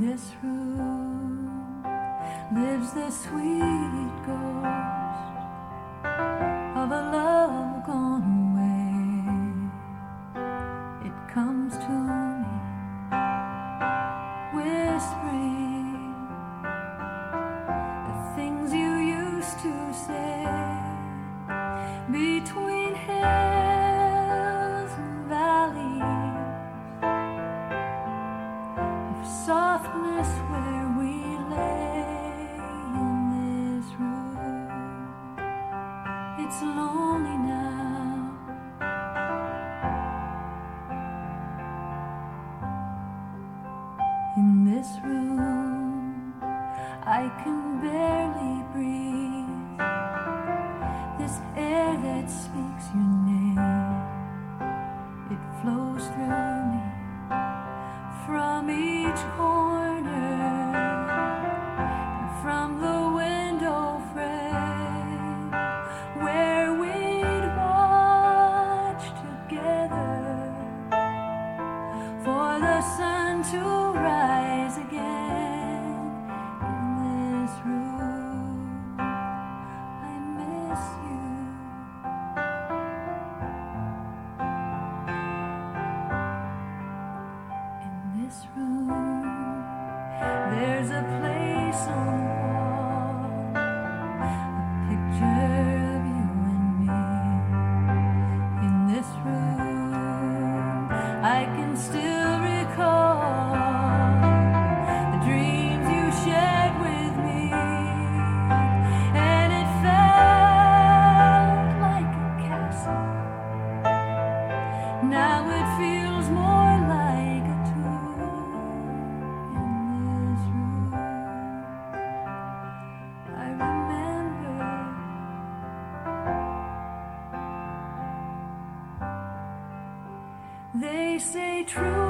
this room lives the sweet ghost of a love gone away. It comes to me whispering the things you used to say between hills and valleys of softness where we lay in this room. It's lonely now. In this room, I can barely breathe. This air that speaks your name, it flows through me from each corner and from the window frame where we'd watch together for the sun to rise again. In this room, I miss you. In this room, there's a place on the wall, a picture of you and me. In this room, I can still recall the dreams you shared with me, and it felt like a castle. Now it feels more like a tomb. In this room, I remember. They say true